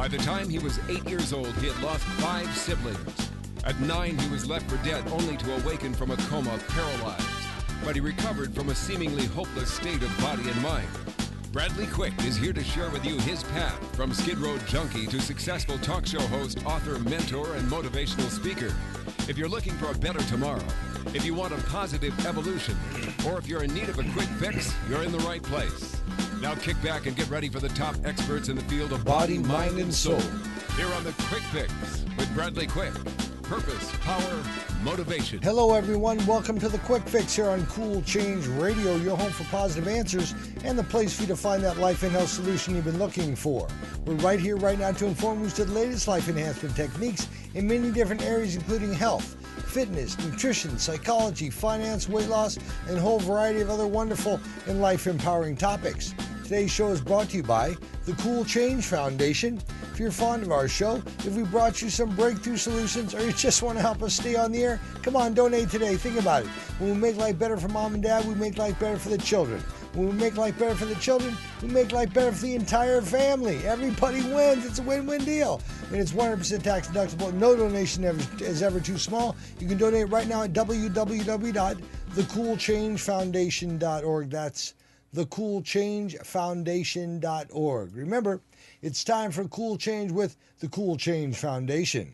By the time he was 8 years old, he had lost 5 siblings. At 9, he was left for dead, only to awaken from a coma paralyzed. But he recovered from a seemingly hopeless state of body and mind. Bradley Quick is here to share with you his path from Skid Row junkie to successful talk show host, author, mentor, and motivational speaker. If you're looking for a better tomorrow, if you want a positive evolution, or if you're in need of a quick fix, you're in the right place. Now kick back and get ready for the top experts in the field of body, mind, and soul. Here on the Quick Fix with Bradley Quick. Purpose, power, motivation. Hello, everyone. Welcome to the Quick Fix here on Cool Change Radio, your home for positive answers and the place for you to find that life and health solution you've been looking for. We're right here right now to inform you of the latest life enhancement techniques in many different areas, including health, fitness, nutrition, psychology, finance, weight loss, and a whole variety of other wonderful and life-empowering topics. Today's show is brought to you by the Cool Change Foundation. If you're fond of our show, if we brought you some breakthrough solutions, or you just want to help us stay on the air, come on, donate today. Think about it. When we make life better for mom and dad, we make life better for the children. When we make life better for the children, we make life better for the entire family. Everybody wins. It's a win-win deal. And it's 100% tax deductible. No donation is ever too small. You can donate right now at www.thecoolchangefoundation.org. That's thecoolchangefoundation.org. Remember, it's time for Cool Change with the Cool Change Foundation.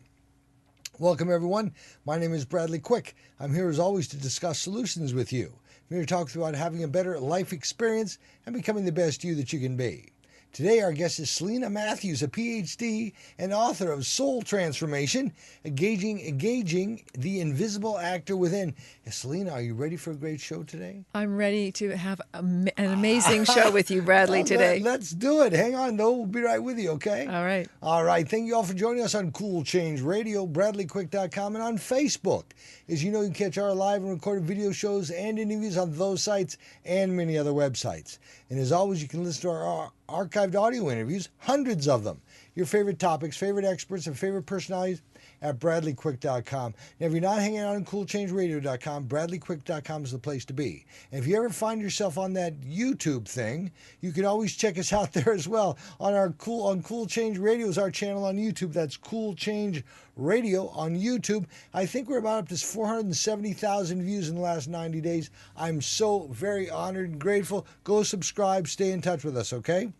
Welcome, everyone. My name is Bradley Quick. I'm here, as always, to discuss solutions with you. I'm here to talk about having a better life experience and becoming the best you that you can be. Today, our guest is Selina Matthews, a PhD and author of Soul Transformation, Engaging the Invisible Actor Within. Selina, are you ready for a great show today? I'm ready to have an amazing show with you, Bradley, today. Let's do it. Hang on, though. We'll be right with you, okay? All right. All right. Thank you all for joining us on Cool Change Radio, BradleyQuick.com, and on Facebook. As you know, you can catch our live and recorded video shows and interviews on those sites and many other websites. And as always, you can listen to our archived audio interviews, hundreds of them. Your favorite topics, favorite experts, and favorite personalities at BradleyQuick.com. Now, if you're not hanging out on CoolChangeRadio.com, BradleyQuick.com is the place to be. And if you ever find yourself on that YouTube thing, you can always check us out there as well. On Cool Change Radio is our channel on YouTube. That's Cool Change Radio on YouTube. I think we're about up to 470,000 views in the last 90 days. I'm so very honored and grateful. Go subscribe. Stay in touch with us, okay?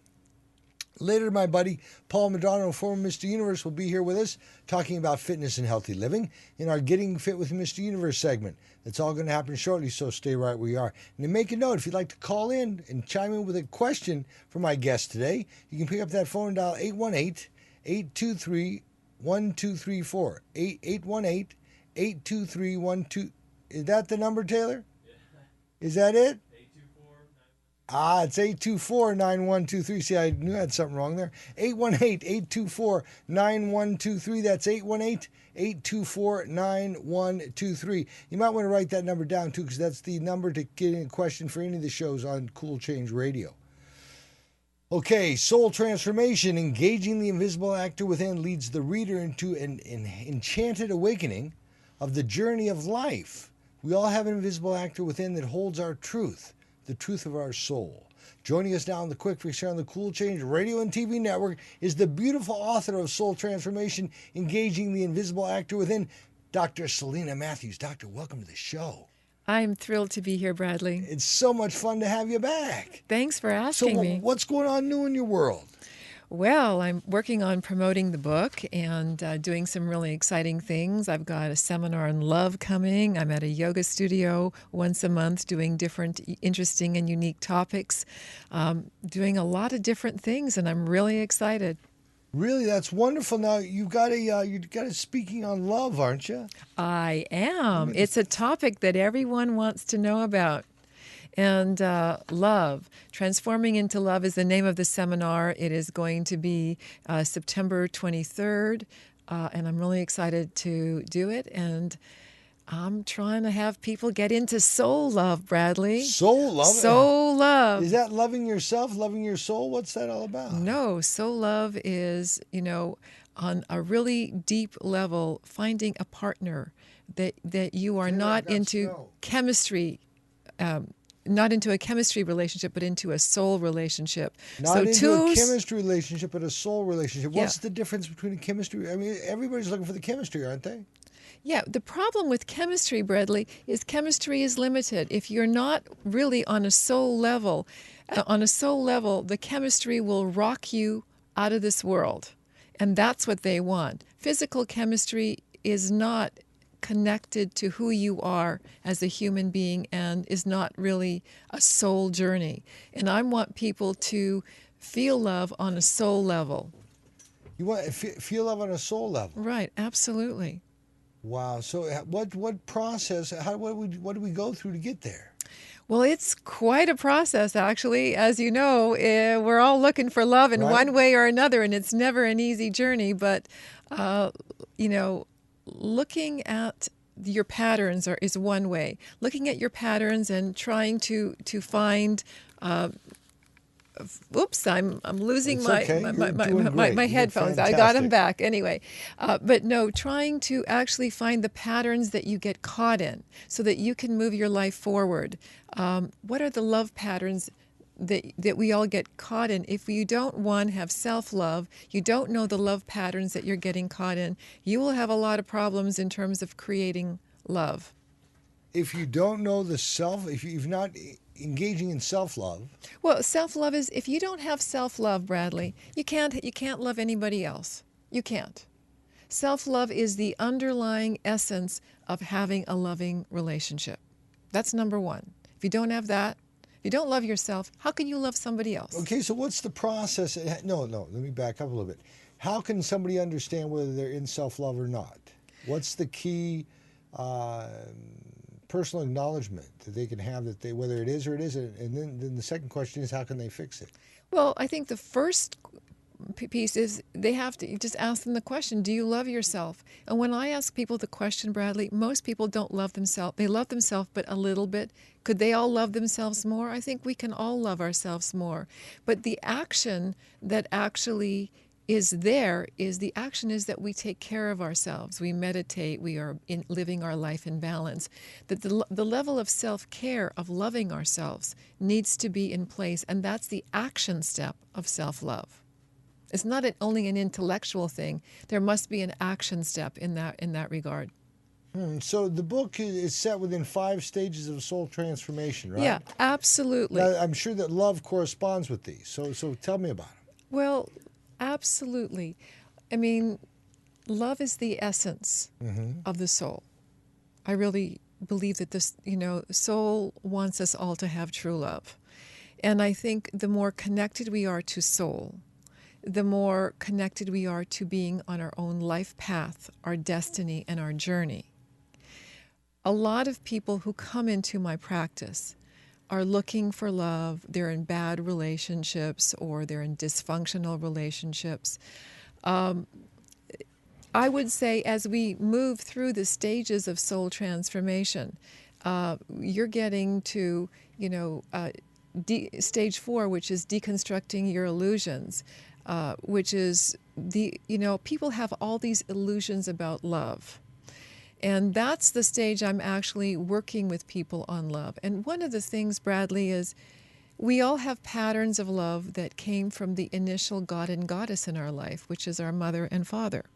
Later, my buddy Paul Madrano, former Mr. Universe, will be here with us talking about fitness and healthy living in our Getting Fit with Mr. Universe segment. That's all going to happen shortly, so stay right where you are. And to make a note, if you'd like to call in and chime in with a question for my guest today, you can pick up that phone and dial 818-823-1234. 818-823-1234. Is that the number, Taylor? Yeah. Is that it? It's 824-9123. See, I knew I had something wrong there. 818-824-9123. That's 818-824-9123. You might want to write that number down, too, because that's the number to get in a question for any of the shows on Cool Change Radio. Okay, Soul Transformation, Engaging the Invisible Actor Within, leads the reader into an enchanted awakening of the journey of life. We all have an invisible actor within that holds our truth, the truth of our soul. Joining us now on the Quick Fix here on the Cool Change Radio and TV Network is the beautiful author of Soul Transformation, Engaging the Invisible Actor Within, Dr. Selina Matthews. Doctor, welcome to the show. I'm thrilled to be here, Bradley. It's so much fun to have you back. Thanks for asking me. So what's going on new in your world? Well, I'm working on promoting the book and doing some really exciting things. I've got a seminar on love coming. I'm at a yoga studio once a month doing different interesting and unique topics, doing a lot of different things, and I'm really excited. Really, that's wonderful. Now, you've got a speaking on love, aren't you? I am. It's a topic that everyone wants to know about. And love, Transforming into Love is the name of the seminar. It is going to be September 23rd, and I'm really excited to do it. And I'm trying to have people get into soul love, Bradley. Soul love? Soul love. Is that loving yourself, loving your soul? What's that all about? No, soul love is, on a really deep level, finding a partner that you are not into chemistry not into a chemistry relationship, but into a soul relationship. Not into a chemistry relationship, but a soul relationship. What's the difference between a chemistry? I mean, everybody's looking for the chemistry, aren't they? Yeah, the problem with chemistry, Bradley, is chemistry is limited. If you're not really on a soul level, the chemistry will rock you out of this world. And that's what they want. Physical chemistry is not connected to who you are as a human being and is not really a soul journey. And I want people to feel love on a soul level. You want to feel love on a soul level? Right, absolutely. Wow. So what process, what do we go through to get there? Well, it's quite a process, actually. As you know, we're all looking for love in one way or another, and it's never an easy journey. But, looking at your patterns is one way. Looking at your patterns and trying to find... Oops, I'm losing my headphones. I got them back anyway. But no, trying to actually find the patterns that you get caught in so that you can move your life forward. What are the love patterns that we all get caught in? If you don't, one, have self-love, you don't know the love patterns that you're getting caught in, you will have a lot of problems in terms of creating love. If you don't know if you're not engaging in self-love. Well, self-love is, if you don't have self-love, Bradley, you can't love anybody else. You can't. Self-love is the underlying essence of having a loving relationship. That's number one. If you don't have that, if you don't love yourself, how can you love somebody else? Okay, so what's the process? No, let me back up a little bit. How can somebody understand whether they're in self-love or not? What's the key personal acknowledgement that they can have, whether it is or it isn't? And then the second question is, how can they fix it? Well, I think the first piece is they have to just ask them the question, do you love yourself? And when I ask people the question, Bradley, most people don't love themselves. They love themselves, but a little bit. Could they all love themselves more? I think we can all love ourselves more. But the action that actually is that we take care of ourselves. We meditate. We are living our life in balance. That the level of self-care, of loving ourselves, needs to be in place, and that's the action step of self-love. It's not only an intellectual thing. There must be an action step in that regard. So the book is set within 5 stages of soul transformation, right? Yeah, absolutely. Now, I'm sure that love corresponds with these. So tell me about them. Well, absolutely. I mean, love is the essence of the soul. I really believe that the soul wants us all to have true love. And I think the more connected we are to soul, the more connected we are to being on our own life path, our destiny, and our journey. A lot of people who come into my practice are looking for love. They're in bad relationships or they're in dysfunctional relationships. I would say as we move through the stages of soul transformation, you're getting to, stage 4, which is deconstructing your illusions, which is people have all these illusions about love. And that's the stage I'm actually working with people on love. And one of the things, Bradley, is we all have patterns of love that came from the initial God and Goddess in our life, which is our mother and father.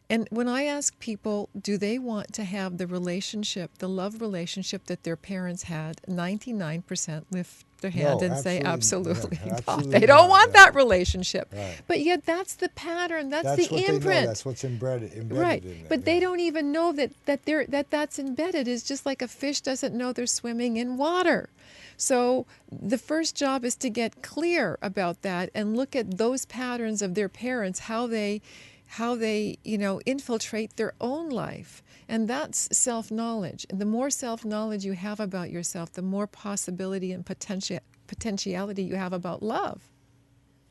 And when I ask people, do they want to have the love relationship that their parents had, 99% lift their hand and say, absolutely not. They don't want that relationship. Right. But yet that's the pattern. That's the imprint. That's what's embedded right. in them. But they don't even know that's embedded. It's just like a fish doesn't know they're swimming in water. So the first job is to get clear about that and look at those patterns of their parents, how they infiltrate their own life. And that's self-knowledge. And the more self-knowledge you have about yourself, the more possibility and potentiality you have about love.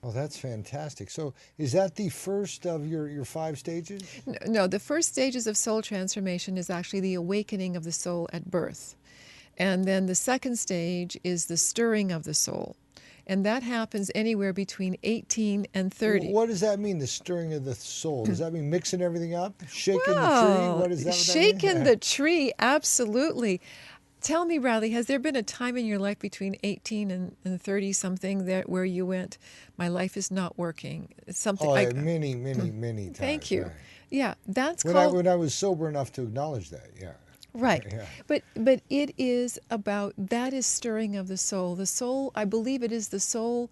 Well, that's fantastic. So is that the first of your 5 stages? No, the first stages of soul transformation is actually the awakening of the soul at birth. And then the second stage is the stirring of the soul. And that happens anywhere between 18 and 30. What does that mean, the stirring of the soul? Does that mean mixing everything up? Shaking the tree? What is that? Shaking the tree, absolutely. Tell me, Bradley, has there been a time in your life between 18 and 30-something where you went, my life is not working? It's something many times. Thank you. Right. Yeah, that's when called... when I was sober enough to acknowledge that, yeah. Right. Yeah. But it is about, that is stirring of the soul. The soul, I believe it is the soul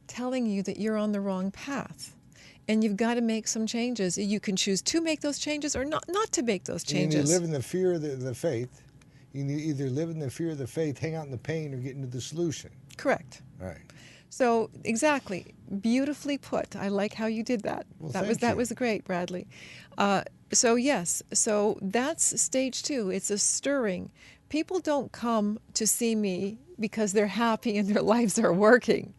telling you that you're on the wrong path. And you've got to make some changes. You can choose to make those changes or not to make those changes. And you live in the fear of the faith. You either live in the fear of the faith, hang out in the pain, or get into the solution. Correct. Right. So, exactly. Beautifully put. I like how you did that. Well, that was great, Bradley. So, yes. So, that's stage 2. It's a stirring. People don't come to see me because they're happy and their lives are working.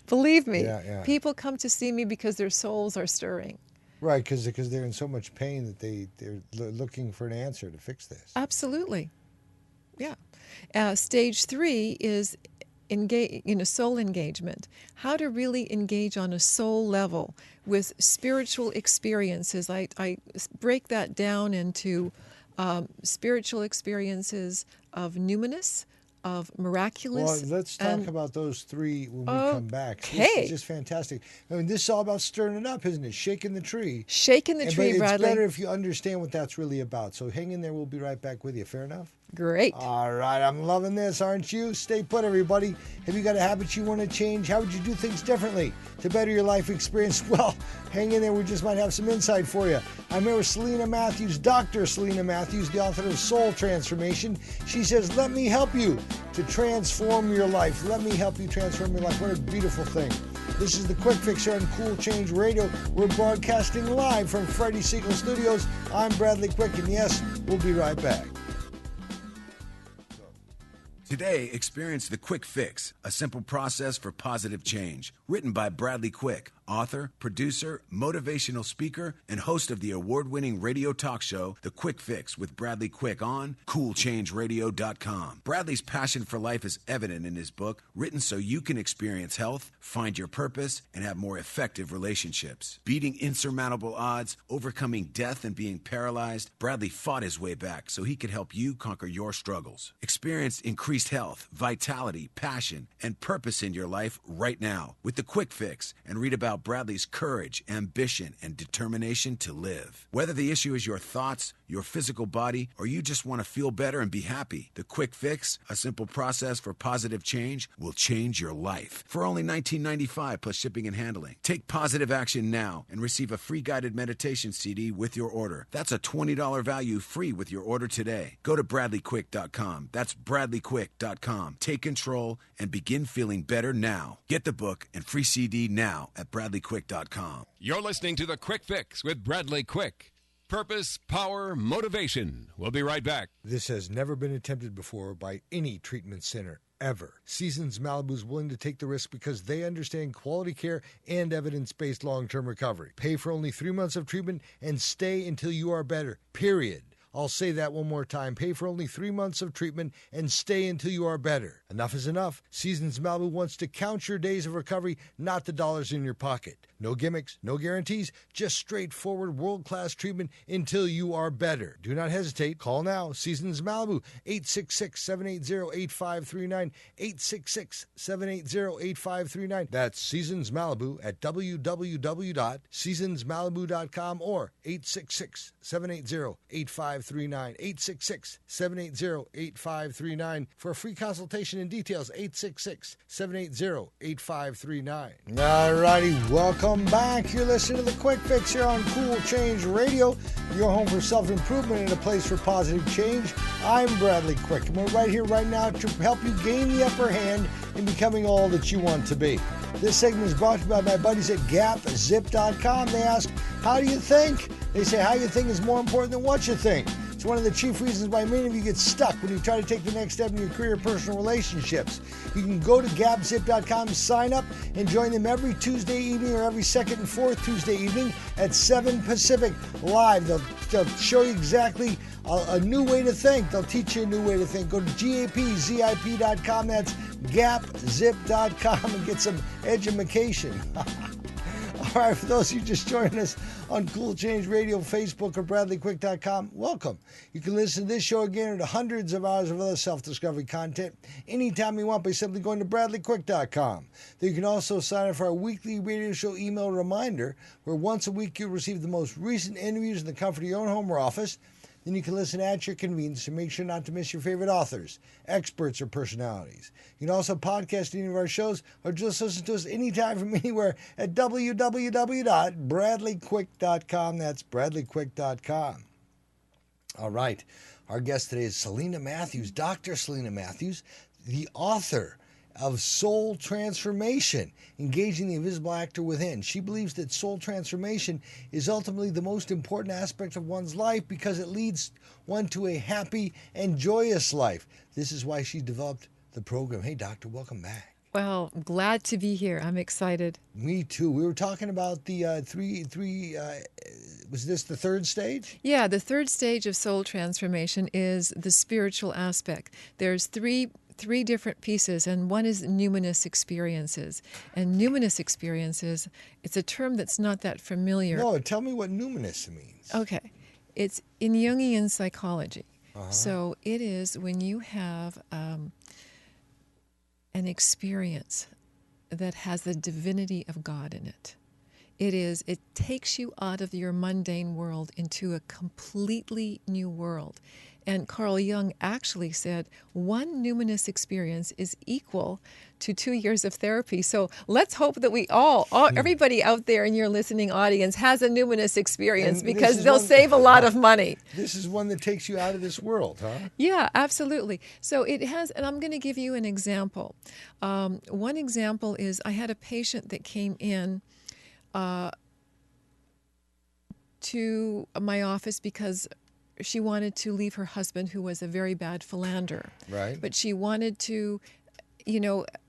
Believe me. Yeah. People come to see me because their souls are stirring. Right, because they're in so much pain that they're looking for an answer to fix this. Absolutely. Yeah. Stage 3 is soul engagement. How to really engage on a soul level with spiritual experiences. I break that down into spiritual experiences of Numinous, of Miraculous. Well, let's talk about those 3 when we come back. Okay. This is just fantastic. I mean, this is all about stirring it up, isn't it? Shaking the tree. Shaking the tree, but Bradley. It's better if you understand what that's really about. So hang in there. We'll be right back with you. Fair enough? Great. All right. I'm loving this, aren't you? Stay put, everybody. Have you got a habit you want to change? How would you do things differently to better your life experience? Well, hang in there. We just might have some insight for you. I'm here with Selina Matthews, Dr. Selina Matthews, the author of Soul Transformation. She says, let me help you to transform your life. Let me help you transform your life. What a beautiful thing. This is the Quick Fix here on Cool Change Radio. We're broadcasting live from Freddie Siegel Studios. I'm Bradley Quick, and yes, we'll be right back. Today, experience the Quick Fix, a simple process for positive change. Written by Bradley Quick, author, producer, motivational speaker, and host of the award-winning radio talk show, The Quick Fix with Bradley Quick on CoolChangeRadio.com. Bradley's passion for life is evident in his book, written so you can experience health, find your purpose, and have more effective relationships. Beating insurmountable odds, overcoming death, and being paralyzed, Bradley fought his way back so he could help you conquer your struggles. Experience increased health, vitality, passion, and purpose in your life right now with The Quick Fix, and read about Bradley's courage, ambition, and determination to live. Whether the issue is your thoughts, your physical body, or you just want to feel better and be happy, The Quick Fix, a simple process for positive change, will change your life. For only $19.95 plus shipping and handling. Take positive action now and receive a free guided meditation CD with your order. That's a $20 value free with your order today. Go to BradleyQuick.com. That's BradleyQuick.com. Take control and begin feeling better now. Get the book and free CD now at BradleyQuick.com. You're listening to The Quick Fix with Bradley Quick. Purpose, power, motivation. We'll be right back. This has never been attempted before by any treatment center, ever. Seasons Malibu is willing to take the risk because they understand quality care and evidence-based long-term recovery. Pay for only 3 months of treatment and stay until you are better, period. I'll say that one more time. Pay for only 3 months of treatment and stay until you are better. Enough is enough. Seasons Malibu wants to count your days of recovery, not the dollars in your pocket. No gimmicks, no guarantees, just straightforward world-class treatment until you are better. Do not hesitate. Call now. Seasons Malibu, 866-780-8539, 866-780-8539. That's Seasons Malibu at www.seasonsmalibu.com or 866-780-8539. 866-780-8539 for a free consultation and details. 866-780-8539. All righty, welcome back. You're listening to The Quick Fix here on Cool Change Radio, your home for self-improvement and a place for positive change. I'm Bradley Quick, and we're right here right now to help you gain the upper hand in becoming all that you want to be. This segment is brought to you by my buddies at GapZip.com. They ask, how do you think? They say how you think is more important than what you think. It's one of the chief reasons why many of you get stuck when you try to take the next step in your career or personal relationships. You can go to GapZip.com, sign up, and join them every Tuesday evening or every second and fourth Tuesday evening at 7 Pacific live. They'll show you exactly a new way to think. They'll teach you a new way to think. Go to GapZip.com. That's GapZip.com and get some education. All right, for those of you just joining us on Cool Change Radio, Facebook, or BradleyQuick.com, welcome. You can listen to this show again or hundreds of hours of other self-discovery content anytime you want by simply going to BradleyQuick.com. There you can also sign up for our weekly radio show email reminder, where once a week you'll receive the most recent interviews in the comfort of your own home or office. Then you can listen at your convenience to make sure not to miss your favorite authors, experts, or personalities. You can also podcast any of our shows or just listen to us anytime from anywhere at www.bradleyquick.com. That's bradleyquick.com. All right. Our guest today is Selina Matthews, Dr. Selina Matthews, the author of Soul Transformation, Engaging the Invisible Actor Within. She believes that soul transformation is ultimately the most important aspect of one's life because it leads one to a happy and joyous life. This is why she developed the program. Hey, doctor, welcome back. Well, I'm glad to be here. I'm excited. Me too. We were talking about the was this the third stage? Yeah, the third stage of soul transformation is the spiritual aspect. There's three different pieces, and one is numinous experiences. And numinous experiences, it's a term that's not that familiar. No, tell me what numinous means. Okay. It's in Jungian psychology. So it is when you have an experience that has the divinity of God in it. It takes you out of your mundane world into a completely new world. And Carl Jung actually said 1 numinous experience is equal to 2 years of therapy. So let's hope that we everybody out there in your listening audience has a numinous experience, And because they'll save a lot of money. This is one that takes you out of this world, huh? Yeah, absolutely. So it has, and I'm going to give you an example. One example is I had a patient that came in to my office because she wanted to leave her husband, who was a very bad philanderer. Right. But she wanted to,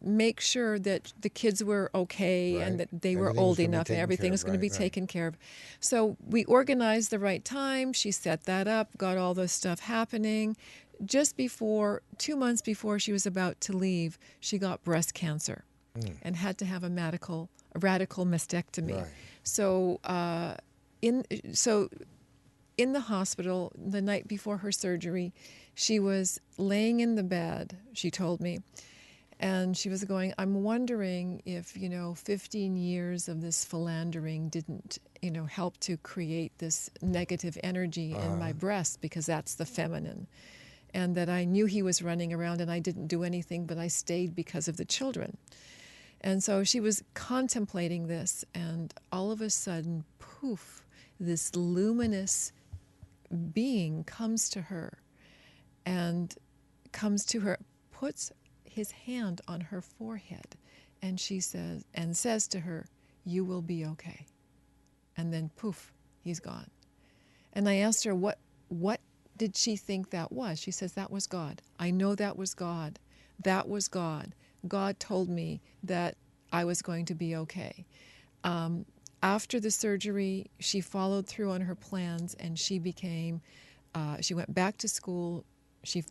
make sure that the kids were okay, Right. and that they were Everything was old gonna be enough and taken everything care was of. going to be Right. taken care of. So we organized the right time. She set that up, got all the stuff happening. Just 2 months before she was about to leave, she got breast cancer and had to have a radical mastectomy. Right. So in the hospital, the night before her surgery, she was laying in the bed, she told me, and she was going, I'm wondering if, 15 years of this philandering didn't, help to create this negative energy in my breast, because that's the feminine. And that I knew he was running around and I didn't do anything, but I stayed because of the children. And so she was contemplating this, and all of a sudden, poof, this luminous being comes to her, puts his hand on her forehead, and says to her, "You will be okay." And then poof, he's gone. And I asked her, what did she think that was? She says, that was God. I know that was God. That was God. God told me that I was going to be okay. After the surgery, she followed through on her plans, and she went back to school. She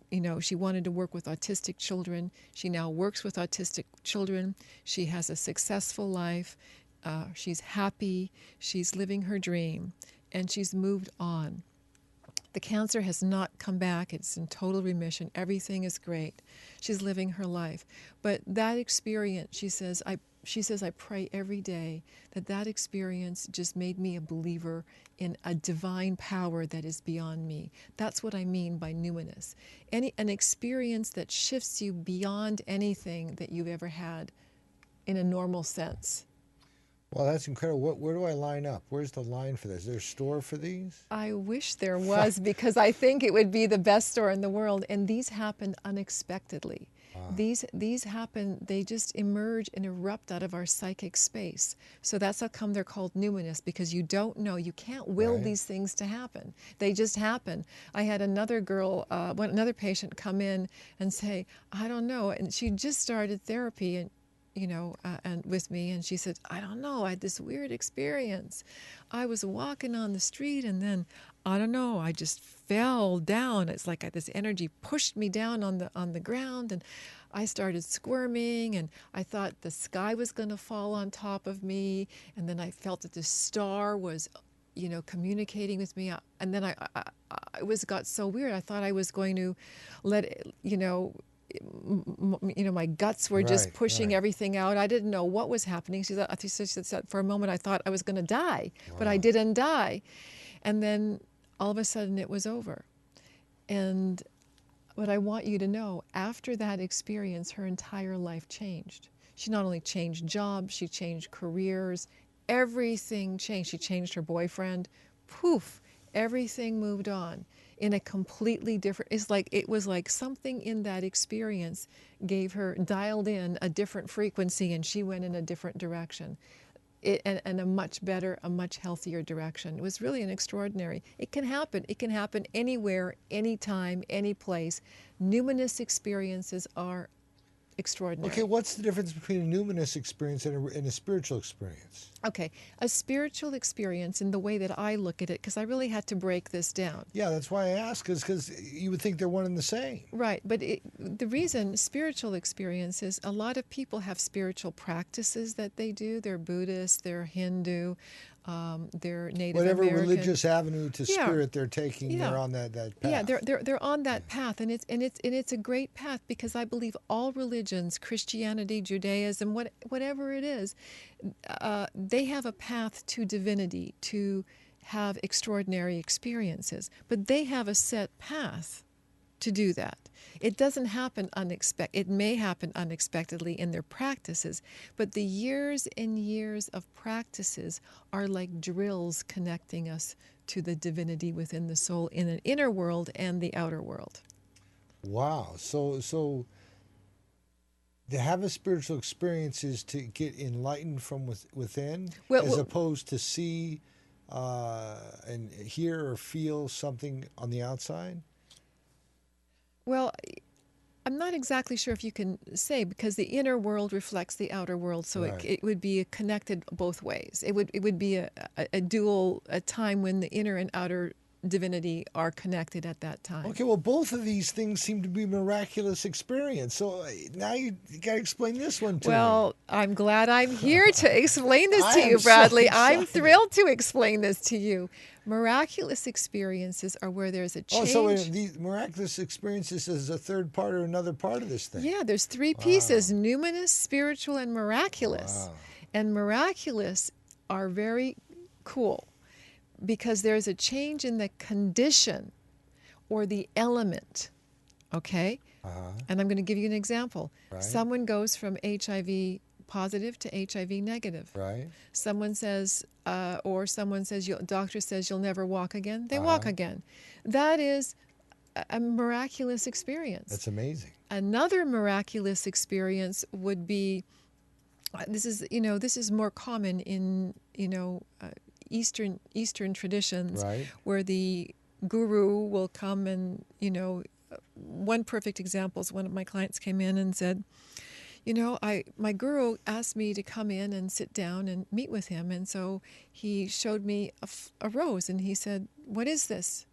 wanted to work with autistic children. She now works with autistic children. She has a successful life. She's happy. She's living her dream, and she's moved on. The cancer has not come back. It's in total remission. Everything is great. She's living her life. But that experience, she says, I pray every day that experience just made me a believer in a divine power that is beyond me. That's what I mean by numinous. An experience that shifts you beyond anything that you've ever had in a normal sense. Well, that's incredible. Where do I line up? Where's the line for this? Is there a store for these? I wish there was, because I think it would be the best store in the world. And these happened unexpectedly. These happen, they just emerge and erupt out of our psychic space. So that's how come they're called numinous, because you don't know, you can't will these things to happen. They just happen. I had another another patient come in and say, I don't know, and she just started therapy, and and with me, and she said, I don't know, I had this weird experience. I was walking on the street, and then, I don't know, I just fell down. It's like this energy pushed me down on the ground, and I started squirming, and I thought the sky was going to fall on top of me, and then I felt that the star was, communicating with me, and then it got so weird. I thought I was going to let it, my guts were just pushing everything out. I didn't know what was happening. She said, for a moment, I thought I was going to die, but I didn't die. And then all of a sudden it was over. But I want you to know, after that experience, her entire life changed. She not only changed jobs, she changed careers, everything changed. She changed her boyfriend. Poof, everything moved on in a completely different, it was like something in that experience dialed in a different frequency, and she went in a different direction. And a much better, a much healthier direction. It was really an extraordinary. It can happen. It can happen anywhere, anytime, any place. Numinous experiences are extraordinary. Okay, what's the difference between a numinous experience and a spiritual experience? Okay, a spiritual experience, in the way that I look at it, because I really had to break this down. Yeah, that's why I ask, because you would think they're one and the same. Right, but the reason spiritual experiences, a lot of people have spiritual practices that they do. They're Buddhist, they're Hindu, they're Native Whatever American. religious avenue to spirit they're taking, they're on that path. Yeah, they're on that path, and it's a great path, because I believe all religions, Christianity, Judaism, whatever it is, they have a path to divinity, to have extraordinary experiences, but they have a set path to do that. It doesn't happen unexpected. It may happen unexpectedly in their practices, but the years and years of practices are like drills connecting us to the divinity within the soul in an inner world and the outer world. Wow. So to have a spiritual experience is to get enlightened from within, as opposed to see and hear or feel something on the outside? Well, I'm not exactly sure if you can say, because the inner world reflects the outer world, so it would be connected both ways. It would be a dual time when the inner and outer divinity are connected at that time. Okay, well, both of these things seem to be miraculous experience. So now you got to explain this one to me. Well, I'm glad I'm here to explain this to you, Bradley. I'm thrilled to explain this to you. Miraculous experiences are where there's a change. Oh, so these miraculous experiences is a third part or another part of this thing. Yeah, there's three pieces: numinous, spiritual, and miraculous. Wow. And miraculous are very cool, because there's a change in the condition or the element, okay? And I'm going to give you an example. Right. Someone goes from HIV positive to HIV negative. Right. Someone says, doctor says you'll never walk again. They walk again. That is a miraculous experience. That's amazing. Another miraculous experience would be, this is more common in, Eastern traditions, right, where the guru will come and, one perfect example is one of my clients came in and said, my guru asked me to come in and sit down and meet with him, and so he showed me a rose, and he said, "What is this?"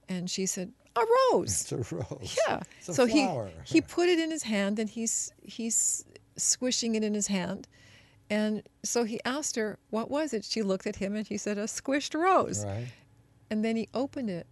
And she said, "A rose." It's a rose. Yeah. It's a so flower. he put it in his hand, and he's squishing it in his hand. And so he asked her, what was it? She looked at him and he said, a squished rose. Right. And then he opened it,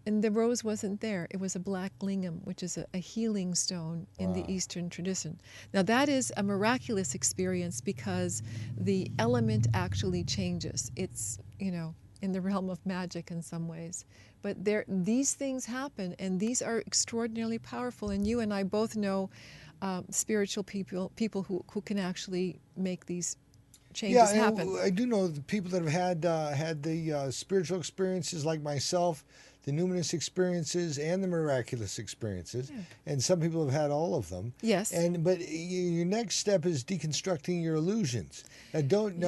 and the rose wasn't there. It was a black lingam, which is a healing stone in the Eastern tradition. Now that is a miraculous experience, because the element actually changes. It's, in the realm of magic in some ways. But these things happen, and these are extraordinarily powerful. And you and I both know spiritual people who can actually make these changes happen. I do know the people that have had the spiritual experiences, like myself, the numinous experiences and the miraculous experiences, and some people have had all of them. Yes. But your next step is deconstructing your illusions. Don't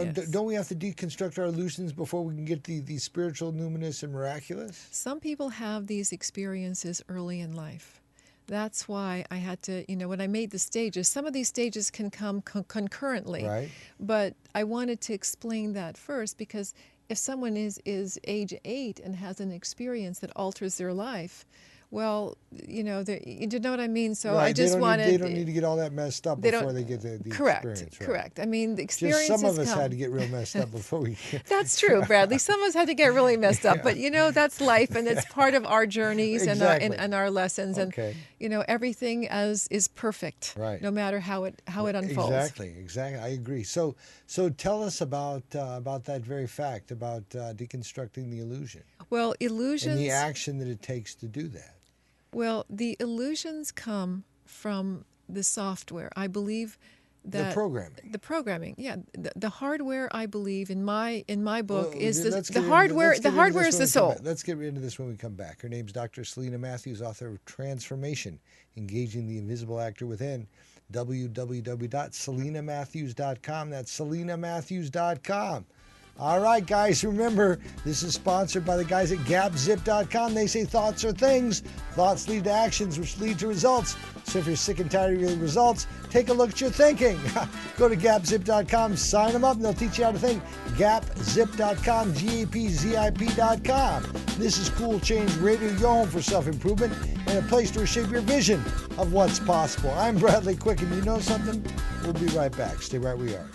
we have to deconstruct our illusions before we can get the spiritual, numinous, and miraculous? Some people have these experiences early in life. That's why I had to, when I made the stages, some of these stages can come concurrently. Right. But I wanted to explain that first, because if someone is age 8 and has an experience that alters their life, well, you know what I mean? So right. I just wanted... They don't need to get all that messed up before they get the correct, experience. Right. Correct. I mean, the experience Just some of us had to get real messed up before we... That's true, Bradley. Some of us had to get really messed up. But, that's life, and it's part of our journeys exactly. and our lessons. Okay. And, everything is perfect, right. no matter how it unfolds. Exactly. I agree. So tell us about that very fact, about deconstructing the illusion. Well, illusions... And the action that it takes to do that. Well, the illusions come from the software. I believe that the programming, yeah. The hardware, I believe, in my book, is the hardware. The hardware is the soul. Let's get into this when we come back. Her name's Dr. Selina Matthews, author of Transformation: Engaging the Invisible Actor Within. www.selinamatthews.com. That's selinamatthews.com. All right, guys, remember, this is sponsored by the guys at GapZip.com. They say thoughts are things. Thoughts lead to actions, which lead to results. So if you're sick and tired of your results, take a look at your thinking. Go to GapZip.com, sign them up, and they'll teach you how to think. GapZip.com, GAPZIP.com. This is Cool Change Radio, your home for self-improvement and a place to reshape your vision of what's possible. I'm Bradley Quick, and you know something? We'll be right back. Stay right where you are.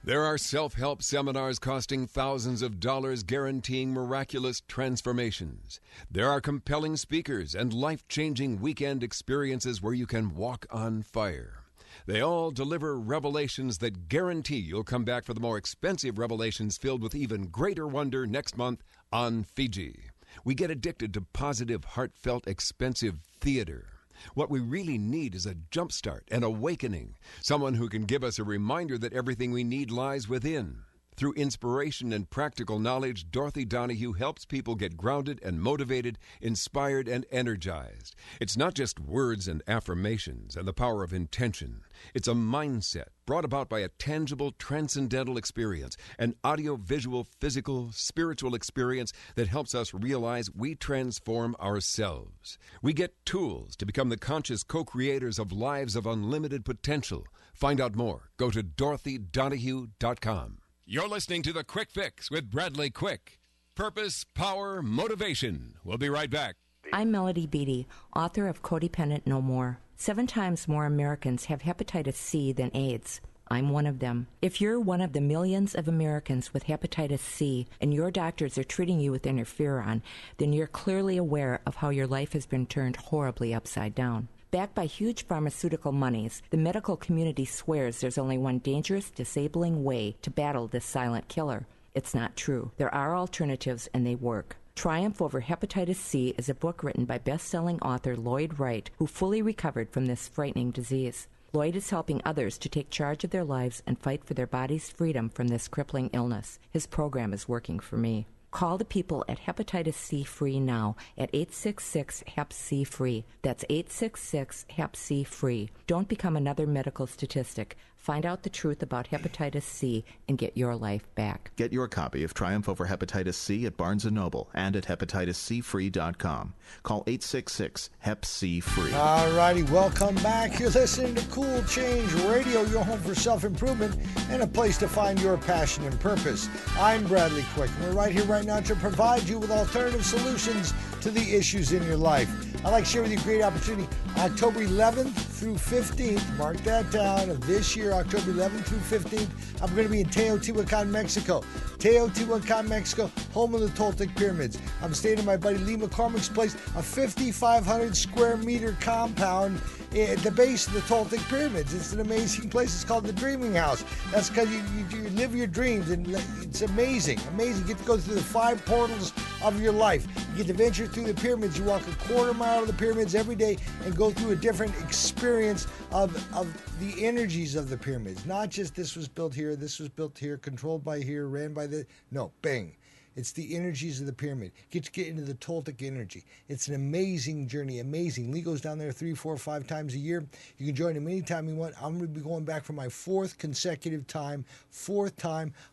There are self-help seminars costing thousands of dollars guaranteeing miraculous transformations. There are compelling speakers and life-changing weekend experiences where you can walk on fire. They all deliver revelations that guarantee you'll come back for the more expensive revelations filled with even greater wonder next month on Fiji. We get addicted to positive, heartfelt, expensive theater. What we really need is a jumpstart, an awakening, someone who can give us a reminder that everything we need lies within. Through inspiration and practical knowledge, Dorothy Donahue helps people get grounded and motivated, inspired and energized. It's not just words and affirmations and the power of intention. It's a mindset brought about by a tangible, transcendental experience, an audio-visual, physical, spiritual experience that helps us realize we transform ourselves. We get tools to become the conscious co-creators of lives of unlimited potential. Find out more. Go to DorothyDonahue.com. You're listening to The Quick Fix with Bradley Quick. Purpose, power, motivation. We'll be right back. I'm Melody Beattie, author of Codependent No More. 7 times more Americans have hepatitis C than AIDS. I'm one of them. If you're one of the millions of Americans with hepatitis C and your doctors are treating you with interferon, then you're clearly aware of how your life has been turned horribly upside down. Backed by huge pharmaceutical monies, the medical community swears there's only one dangerous, disabling way to battle this silent killer. It's not true. There are alternatives, and they work. Triumph Over Hepatitis C is a book written by best-selling author Lloyd Wright, who fully recovered from this frightening disease. Lloyd is helping others to take charge of their lives and fight for their body's freedom from this crippling illness. His program is working for me. Call the people at Hepatitis C Free now at 866-HEP-C-FREE. That's 866-HEP-C-FREE. Don't become another medical statistic. Find out the truth about hepatitis C and get your life back. Get your copy of Triumph Over Hepatitis C at Barnes & Noble and at hepatitiscfree.com. Call 866-HEP-C-FREE. All righty, welcome back. You're listening to Cool Change Radio, your home for self-improvement and a place to find your passion and purpose. I'm Bradley Quick, and we're right here right now to provide you with alternative solutions to the issues in your life. I'd like to share with you a great opportunity. October 11th through 15th, mark that down, of this year, October 11th through 15th, I'm going to be in Teotihuacan, Mexico. Teotihuacan, Mexico, home of the Toltec Pyramids. I'm staying at my buddy Lee McCormick's place, a 5,500 square meter compound at the base of the Toltec Pyramids. It's an amazing place. It's called the Dreaming House. That's because you live your dreams, and it's amazing. Amazing. You get to go through the 5 portals of your life. You get to venture through the pyramids. You walk a quarter mile of the pyramids every day and go through a different experience of the energies of the pyramids. Not just this was built here, controlled by here, ran by the... No, bang. It's the energies of the pyramid. Get to get into the Toltec energy. It's an amazing journey, amazing. Lee goes down there 3, 4, 5 times a year. You can join him anytime you want. I'm going to be going back for my 4th consecutive time,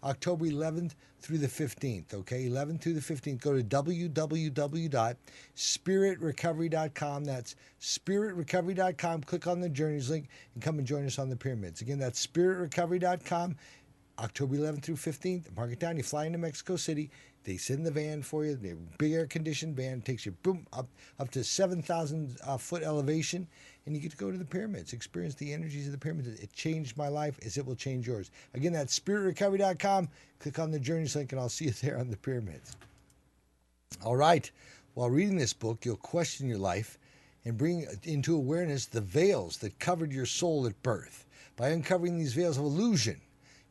October 11th through the 15th, okay? 11th through the 15th. Go to www.spiritrecovery.com. That's spiritrecovery.com. Click on the Journeys link and come and join us on the pyramids. Again, that's spiritrecovery.com. October 11th through 15th. Mark it down. You fly into Mexico City. They send the van for you. The big air-conditioned van takes you boom up to 7,000 foot elevation, and you get to go to the pyramids, experience the energies of the pyramids. It changed my life as it will change yours. Again, that's spiritrecovery.com. Click on the Journeys link, and I'll see you there on the pyramids. All right. While reading this book, you'll question your life and bring into awareness the veils that covered your soul at birth. By uncovering these veils of illusion,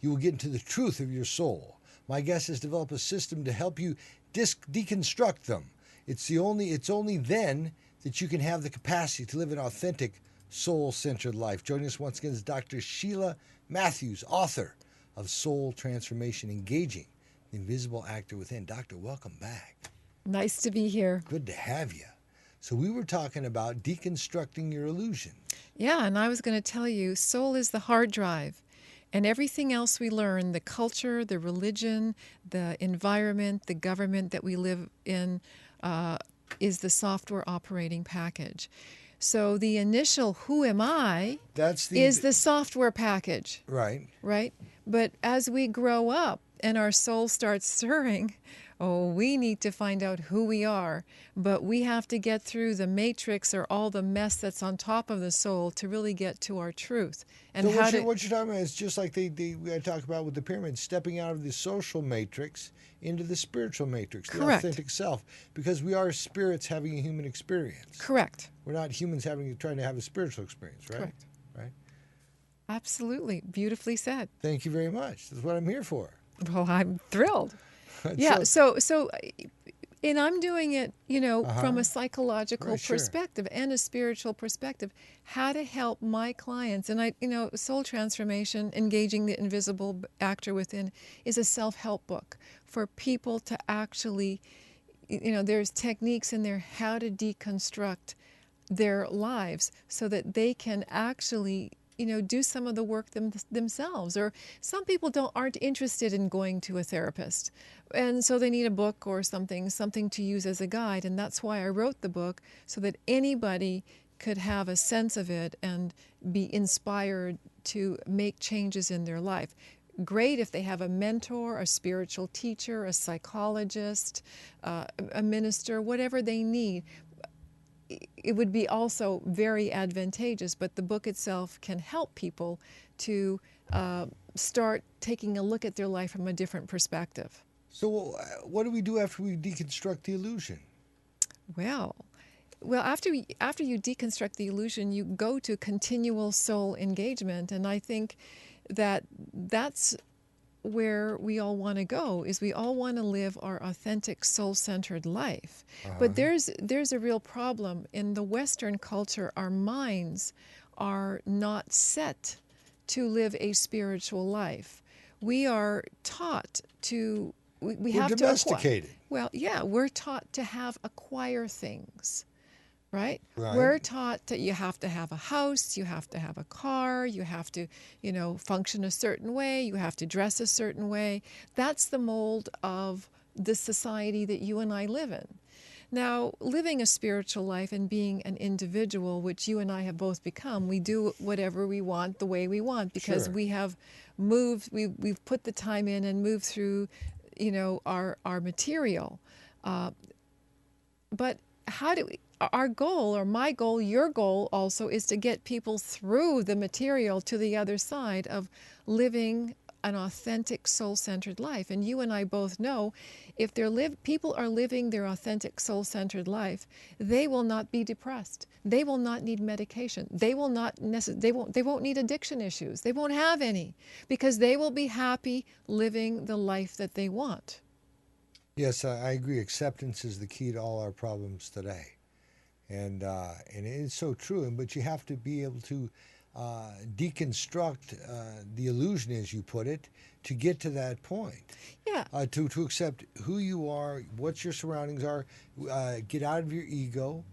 you will get into the truth of your soul. My guest has developed a system to help you deconstruct them. It's only then that you can have the capacity to live an authentic, soul-centered life. Joining us once again is Dr. Selina Matthews, author of Soul Transformation, Engaging the Invisible Actor Within. Doctor, welcome back. Nice to be here. Good to have you. So we were talking about deconstructing your illusion. Yeah, and I was going to tell you, soul is the hard drive. And everything else we learn, the culture, the religion, the environment, the government that we live in, is the software operating package. So the initial "who am I" is the software package. Right. Right? But as we grow up and our soul starts stirring, we need to find out who we are. But we have to get through the matrix or all the mess that's on top of the soul to really get to our truth. And so what you're talking about is just like I talk about with the pyramids, stepping out of the social matrix into the spiritual matrix, the Correct. authentic self, because we are spirits having a human experience. Correct. We're not humans trying to have a spiritual experience, right? Correct. Right. Absolutely. Beautifully said. Thank you very much. That's what I'm here for. Well, I'm thrilled. Yeah, so and I'm doing it, from a psychological perspective and a spiritual perspective, how to help my clients. And Soul Transformation, Engaging the Invisible Actor Within, is a self-help book for people to actually, there's techniques in there how to deconstruct their lives so that they can actually do some of the work themselves. Or some people aren't interested in going to a therapist, and so they need a book or something to use as a guide. And that's why I wrote the book, so that anybody could have a sense of it and be inspired to make changes in their life. Great if they have a mentor, a spiritual teacher, a psychologist, a minister, whatever they need. It would be also very advantageous, but the book itself can help people to start taking a look at their life from a different perspective. So what do we do after we deconstruct the illusion? Well, after you deconstruct the illusion, you go to continual soul engagement, and I think that's where we all want to go. Is we all want to live our authentic soul-centered life. But there's a real problem in the Western culture. Our minds are not set to live a spiritual life. We are taught to We're domesticated. We're taught to acquire things. Right? Right. We're taught that you have to have a house, you have to have a car, you have to, function a certain way, you have to dress a certain way. That's the mold of the society that you and I live in. Now, living a spiritual life and being an individual, which you and I have both become, we do whatever we want the way we want because we have moved, we've put the time in and moved through, our material. But how do we... Our goal, or my goal, your goal also, is to get people through the material to the other side of living an authentic soul-centered life. And you and I both know if people are living their authentic soul-centered life, they will not be depressed. They will not need medication. They won't need addiction issues. They won't have any because they will be happy living the life that they want. Yes, I agree. Acceptance is the key to all our problems today. And it's so true. But you have to be able to deconstruct the illusion, as you put it, to get to that point. Yeah. To accept who you are, what your surroundings are, get out of your ego,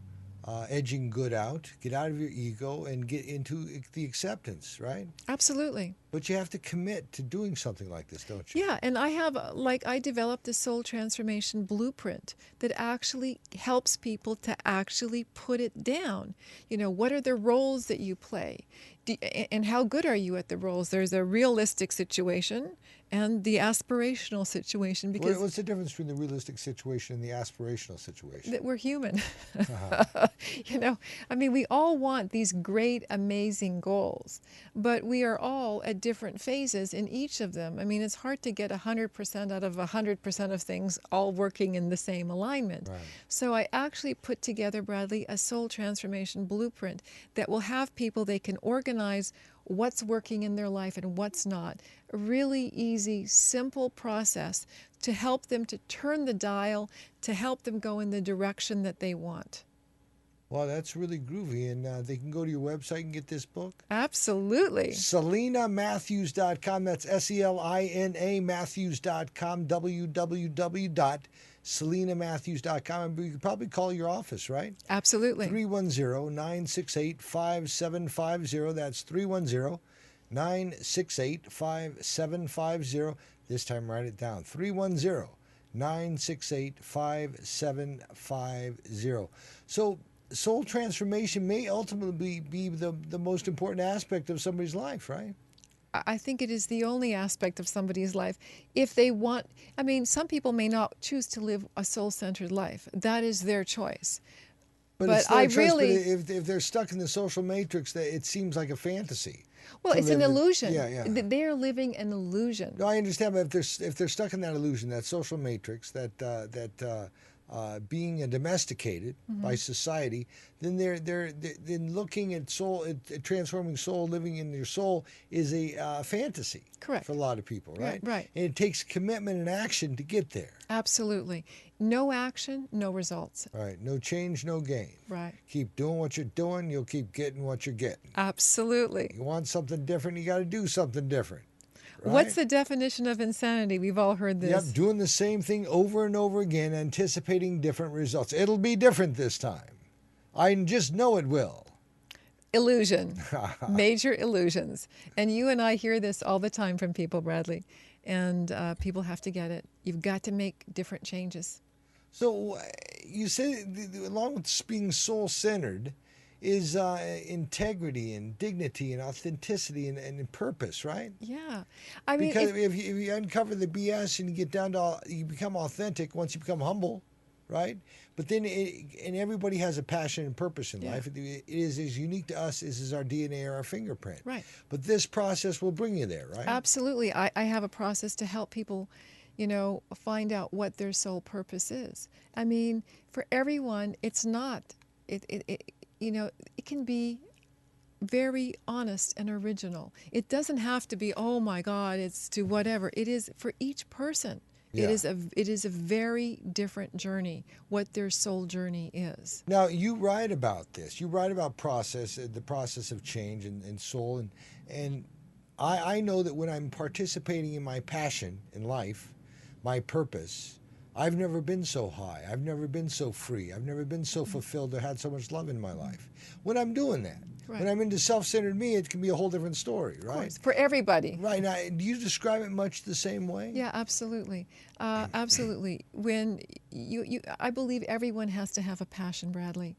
edging good out, get out of your ego and get into the acceptance, right? Absolutely. But you have to commit to doing something like this, don't you? Yeah, and I developed a soul transformation blueprint that actually helps people to actually put it down. What are the roles that you play? And how good are you at the roles? There's a realistic situation and the aspirational situation. Because What's the difference between the realistic situation and the aspirational situation? that we're human. We all want these great, amazing goals, but we are all at different phases in each of them. It's hard to get 100% out of 100% of things all working in the same alignment. Right. So I actually put together, Bradley, a soul transformation blueprint that will have people, they can organize what's working in their life and what's not. A really easy, simple process to help them to turn the dial, to help them go in the direction that they want. Well, that's really groovy, and they can go to your website and get this book. Absolutely. SelinaMatthews.com. That's SELINA Matthews.com. www.SelinaMatthews.com. And you can probably call your office, right? Absolutely. 310-968-5750. That's 310-968-5750. This time, write it down. 310-968-5750. So, soul transformation may ultimately be the most important aspect of somebody's life, right? I think it is the only aspect of somebody's life. If they want, some people may not choose to live a soul-centered life. That is their choice. But it's their choice, but if they're stuck in the social matrix, it seems like a fantasy. Well, it's an illusion. Yeah. They're living an illusion. No, I understand, but if they're stuck in that illusion, that social matrix, that being domesticated by society, then they're looking at soul, at transforming soul, living in your soul is a fantasy. Correct. For a lot of people, right? Right. And it takes commitment and action to get there. Absolutely. No action, no results. Right. No change, no gain. Right. Keep doing what you're doing, you'll keep getting what you're getting. Absolutely. You want something different, you got to do something different. Right? What's the definition of insanity? We've all heard this. Yep, doing the same thing over and over again, anticipating different results. It'll be different this time. I just know it will. Illusion. Major illusions. And you and I hear this all the time from people, Bradley. And people have to get it. You've got to make different changes. So you say, along with being soul-centered, is integrity and dignity and authenticity and purpose, right? Yeah. Because if you uncover the BS and you get down to, you become authentic once you become humble, right? But then, and everybody has a passion and purpose in life. It is as unique to us as our DNA or our fingerprint. Right. But this process will bring you there, right? Absolutely. I have a process to help people, find out what their soul purpose is. For everyone, it's not, it can be very honest and original. It doesn't have to be, oh my God, it's to whatever. It is for each person. Yeah. It is a very different journey, what their soul journey is. Now, you write about this. You write about the process of change and soul. And I know that when I'm participating in my passion in life, my purpose, I've never been so high. I've never been so free. I've never been so fulfilled or had so much love in my life. When I'm doing that, when I'm into self-centered me, it can be a whole different story, right? Of course, for everybody. Right. Now, do you describe it much the same way? Yeah, absolutely. Absolutely. When I believe everyone has to have a passion, Bradley.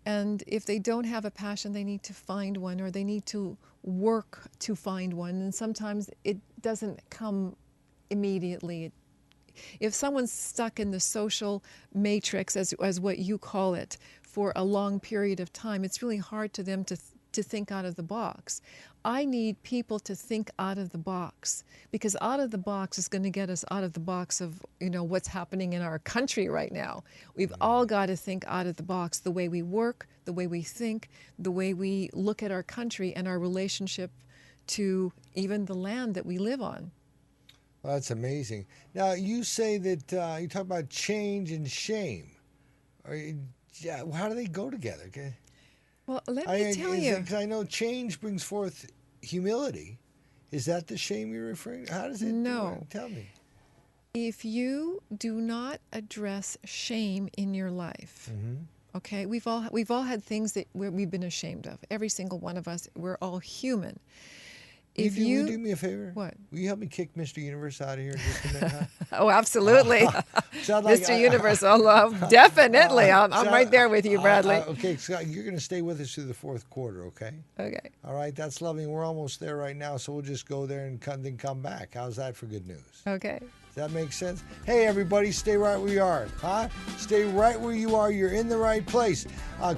And if they don't have a passion, they need to find one, or they need to work to find one. And sometimes it doesn't come immediately. If someone's stuck in the social matrix, as what you call it, for a long period of time, it's really hard to them to think out of the box. I need people to think out of the box, because out of the box is going to get us out of the box of what's happening in our country right now. We've all got to think out of the box, the way we work, the way we think, the way we look at our country and our relationship to even the land that we live on. Well, that's amazing. Now, you say that you talk about change and shame. How do they go together? Okay. Well, let me tell you. Because I know change brings forth humility. Is that the shame you're referring to? How does it No. do it? Tell me. If you do not address shame in your life, okay, we've all had things that we've been ashamed of. Every single one of us, we're all human. Will you do me a favor? What? Will you help me kick Mr. Universe out of here in just a minute? Huh? Oh, absolutely. Like Mr. Universe, definitely. I'm right there with you, Bradley. Okay, Scott, you're going to stay with us through the fourth quarter, okay? Okay. All right, that's lovely. We're almost there right now, so we'll just go there and then come back. How's that for good news? Okay. Does that make sense? Hey, everybody, stay right where you are, huh? Stay right where you are. You're in the right place.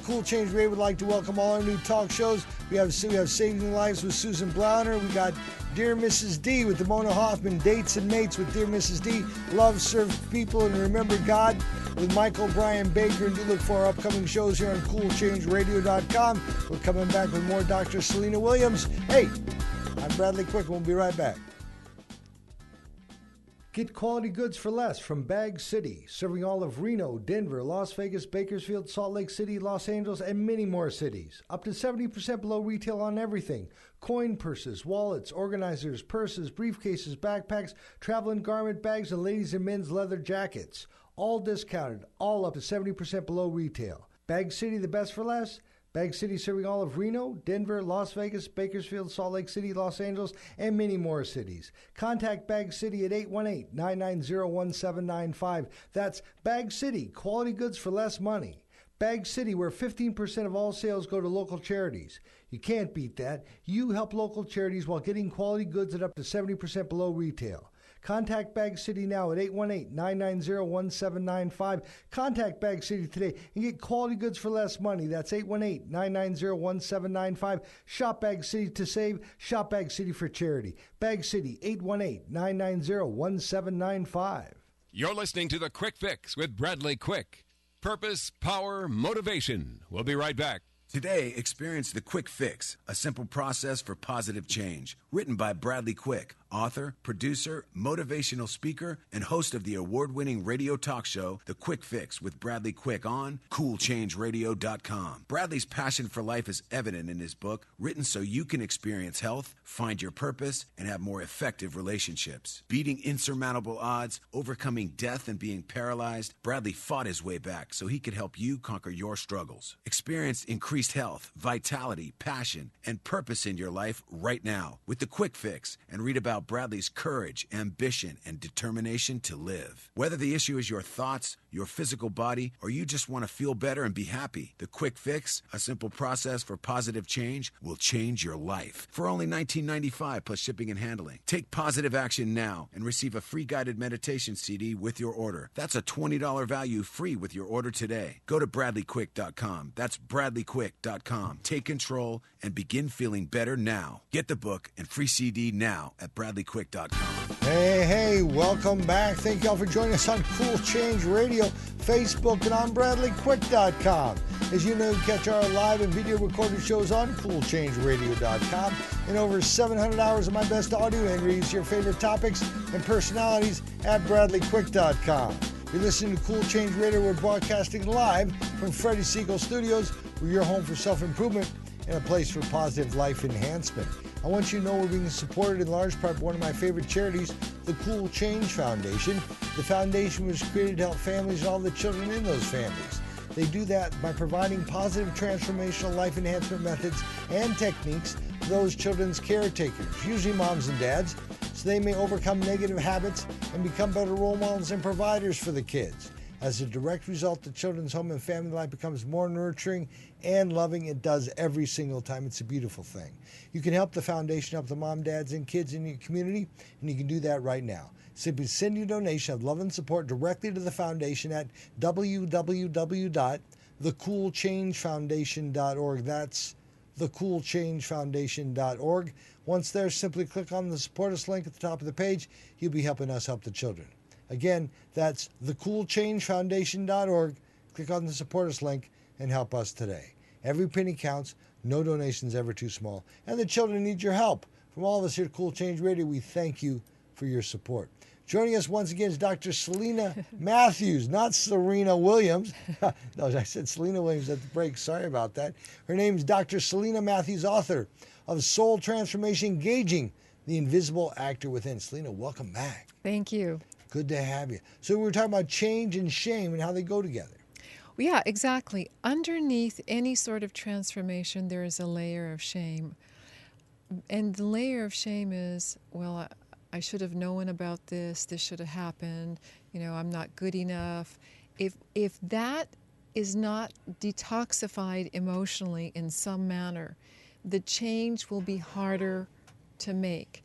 Cool Change Radio would like to welcome all our new talk shows. We have Saving Lives with Susan Blauner. We got Dear Mrs. D with Mona Hoffman, Dates and Mates with Dear Mrs. D, Love, Serve People, and Remember God with Michael Brian Baker. And do look for our upcoming shows here on CoolChangeRadio.com. We're coming back with more Dr. Selina Williams. Hey, I'm Bradley Quick. We'll be right back. Get quality goods for less from Bag City, serving all of Reno, Denver, Las Vegas, Bakersfield, Salt Lake City, Los Angeles, and many more cities. Up to 70% below retail on everything. Coin purses, wallets, organizers, purses, briefcases, backpacks, traveling garment bags, and ladies' and men's leather jackets. All discounted, all up to 70% below retail. Bag City, the best for less? Bag City serving all of Reno, Denver, Las Vegas, Bakersfield, Salt Lake City, Los Angeles, and many more cities. Contact Bag City at 818-990-1795. That's Bag City, quality goods for less money. Bag City, where 15% of all sales go to local charities. You can't beat that. You help local charities while getting quality goods at up to 70% below retail. Contact Bag City now at 818-990-1795. Contact Bag City today and get quality goods for less money. That's 818-990-1795. Shop Bag City to save. Shop Bag City for charity. Bag City, 818-990-1795. You're listening to The Quick Fix with Bradley Quick. Purpose, power, motivation. We'll be right back. Today, experience The Quick Fix, a simple process for positive change. Written by Bradley Quick, author, producer, motivational speaker, and host of the award-winning radio talk show, The Quick Fix with Bradley Quick on CoolChangeRadio.com. Bradley's passion for life is evident in his book, written so you can experience health, find your purpose, and have more effective relationships. Beating insurmountable odds, overcoming death, and being paralyzed, Bradley fought his way back so he could help you conquer your struggles. Experience increased health, vitality, passion, and purpose in your life right now with The Quick Fix, and read about Bradley's courage, ambition, and determination to live. Whether the issue is your thoughts, your physical body, or you just want to feel better and be happy, The Quick Fix, a simple process for positive change, will change your life. For only $19.95 plus shipping and handling. Take positive action now and receive a free guided meditation CD with your order. That's a $20 value free with your order today. Go to BradleyQuick.com. That's BradleyQuick.com. Take control and begin feeling better now. Get the book and free CD now at BradleyQuick.com. Hey, welcome back. Thank y'all for joining us on Cool Change Radio, Facebook, and on BradleyQuick.com. As you know, catch our live and video recorded shows on CoolChangeRadio.com and over 700 hours of my best audio entries, your favorite topics and personalities at BradleyQuick.com. You're listening to Cool Change Radio. We're broadcasting live from Freddie Siegel Studios. We're your home for self-improvement and a place for positive life enhancement. I want you to know we're being supported in large part by one of my favorite charities, the Cool Change Foundation. The foundation was created to help families and all the children in those families. They do that by providing positive transformational life enhancement methods and techniques for those children's caretakers, usually moms and dads, so they may overcome negative habits and become better role models and providers for the kids. As a direct result, the children's home and family life becomes more nurturing and loving. It does every single time. It's a beautiful thing. You can help the foundation help the mom, dads, and kids in your community, and you can do that right now. Simply send your donation of love and support directly to the foundation at www.thecoolchangefoundation.org. That's thecoolchangefoundation.org. Once there, simply click on the Support Us link at the top of the page. You'll be helping us help the children. Again, that's thecoolchangefoundation.org. Click on the Support Us link and help us today. Every penny counts. No donation's ever too small. And the children need your help. From all of us here at Cool Change Radio, we thank you for your support. Joining us once again is Dr. Selina Matthews, not Serena Williams. No, I said Selena Williams at the break. Sorry about that. Her name is Dr. Selina Matthews, author of Soul Transformation, Engaging the Invisible Actor Within. Selina, welcome back. Thank you. Good to have you. So we were talking about change and shame and how they go together. Well, yeah, exactly. Underneath any sort of transformation, there is a layer of shame. And the layer of shame is, well, I should have known about this should have happened, I'm not good enough. If that is not detoxified emotionally in some manner, the change will be harder to make.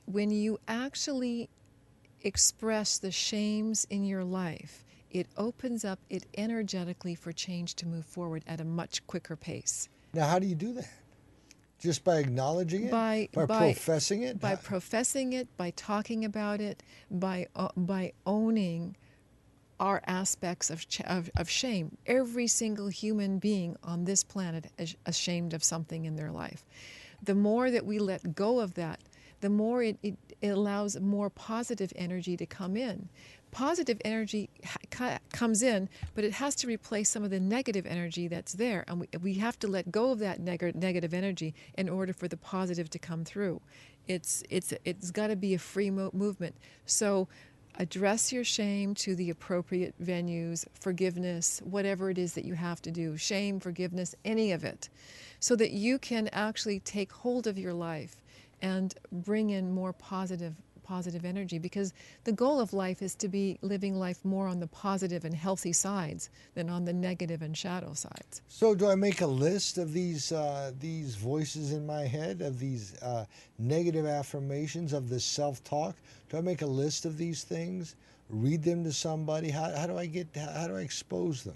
When you actually express the shames in your life, it opens up it energetically for change to move forward at a much quicker pace. Now, how do you do that? Just by acknowledging it? By professing it? By professing it, by talking about it, by owning our aspects of shame. Every single human being on this planet is ashamed of something in their life. The more that we let go of that, the more it allows more positive energy to come in. Positive energy comes in, but it has to replace some of the negative energy that's there. And we have to let go of that negative energy in order for the positive to come through. It's got to be a free movement. So address your shame to the appropriate venues, forgiveness, whatever it is that you have to do, shame, forgiveness, any of it, so that you can actually take hold of your life and bring in more positive energy, because the goal of life is to be living life more on the positive and healthy sides than on the negative and shadow sides. So do I make a list of these voices in my head, of these negative affirmations, of this self-talk? Do I make a list of these things, read them to somebody? How do I expose them?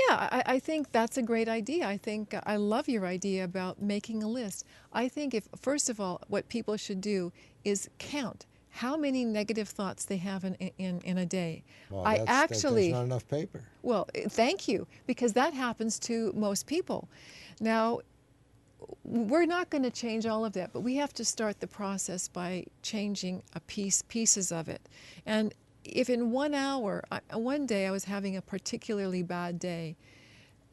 Yeah, I think that's a great idea. I love your idea about making a list. I think first of all, what people should do is count how many negative thoughts they have in a day. Well, that's not enough paper. Well, thank you, because that happens to most people. Now, we're not going to change all of that, but we have to start the process by changing pieces of it. And if in 1 hour, one day I was having a particularly bad day,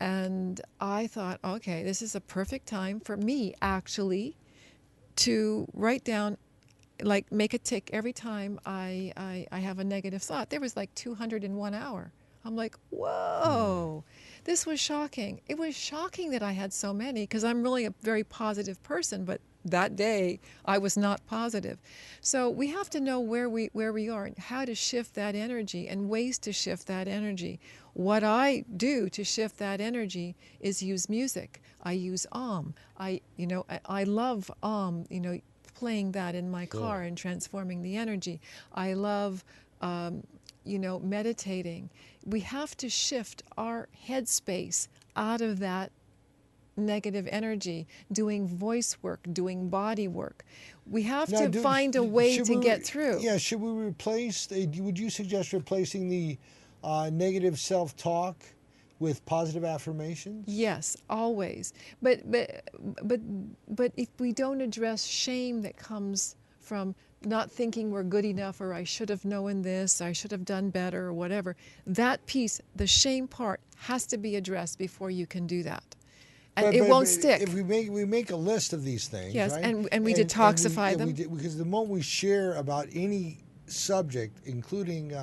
and I thought, okay, this is a perfect time for me actually to write down, like make a tick every time I have a negative thought. There was like 200 in 1 hour. I'm like, whoa, this was shocking. It was shocking that I had so many, because I'm really a very positive person, but that day I was not positive. So we have to know where we are and how to shift that energy and ways to shift that energy. What I do to shift that energy is use music. I use Om. I love Om, playing that in my car and transforming the energy. I love, meditating. We have to shift our headspace out of that negative energy, doing voice work, doing body work. We have to find a way to get through. Yeah, should we replace, would you suggest replacing the negative self-talk with positive affirmations? Yes, always. But if we don't address shame that comes from not thinking we're good enough, or I should have known this, I should have done better, or whatever, that piece, the shame part, has to be addressed before you can do that. And it won't stick. If we make a list of these things, yes, right? and we detoxify them. Because the moment we share about any subject, including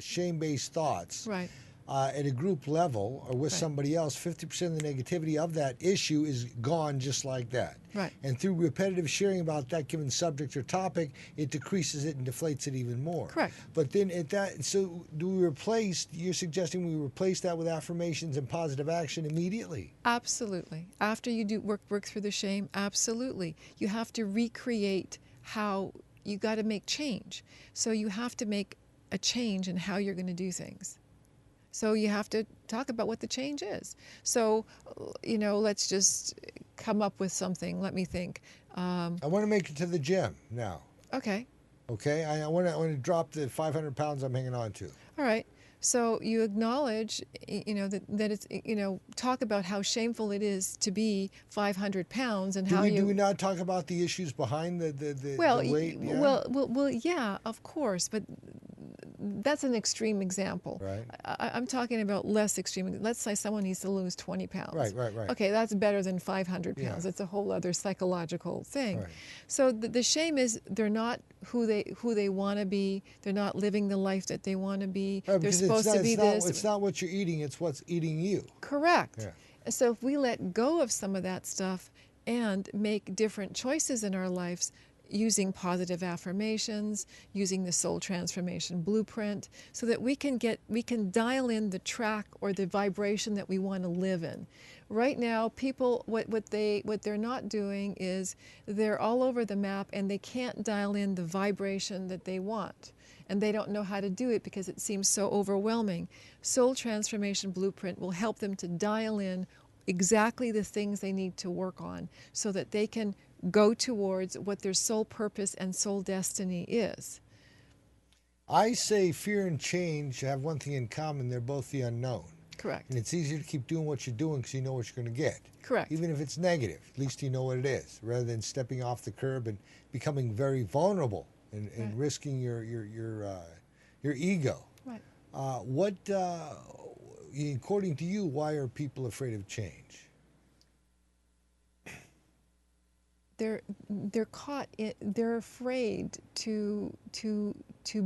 shame-based thoughts, right, at a group level or with somebody else, 50% of the negativity of that issue is gone just like that. Right. And through repetitive sharing about that given subject or topic, it decreases it and deflates it even more. Correct. But then so do we replace, you're suggesting we replace that with affirmations and positive action immediately? Absolutely. After you do work through the shame, absolutely. You have to recreate how you got to make change. So you have to make a change in how you're going to do things. So you have to talk about what the change is. So, let's just come up with something. Let me think. I want to make it to the gym now. Okay. Okay. I want to drop the 500 pounds I'm hanging on to. All right. So you acknowledge, that it's, talk about how shameful it is to be 500 pounds and do we not talk about the issues behind the weight? Yeah? Well, yeah, of course. But that's an extreme example. Right. I'm talking about less extreme. Let's say someone needs to lose 20 pounds. Right. Okay, that's better than 500 pounds. Yeah. It's a whole other psychological thing. Right. So the shame is they're not who they want to be. They're not living the life that they want to be. Right, They're because supposed to be this. It's not what you're eating, it's what's eating you. Correct. Yeah. So if we let go of some of that stuff and make different choices in our lives, using positive affirmations, using the soul transformation blueprint, so that we can dial in the track or the vibration that we want to live in. Right now, people, what they're not doing is they're all over the map and they can't dial in the vibration that they want. And they don't know how to do it because it seems so overwhelming. Soul Transformation Blueprint will help them to dial in exactly the things they need to work on so that they can go towards what their soul purpose and soul destiny is. I say fear and change have one thing in common. They're both the unknown. Correct. And it's easier to keep doing what you're doing because you know what you're going to get. Correct. Even if it's negative, at least you know what it is, rather than stepping off the curb and becoming very vulnerable and Right. risking your ego. Right. According to you, why are people afraid of change? They're caught in, they're afraid to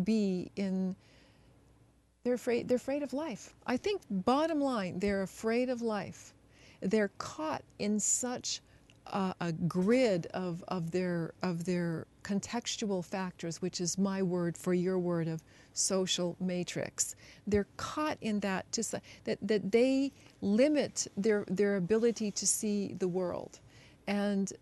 be in, they're afraid of life. I think bottom line, they're afraid of life. They're caught in such a grid of their contextual factors, which is my word for your word of social matrix. They're caught in that that they limit their ability to see the world. And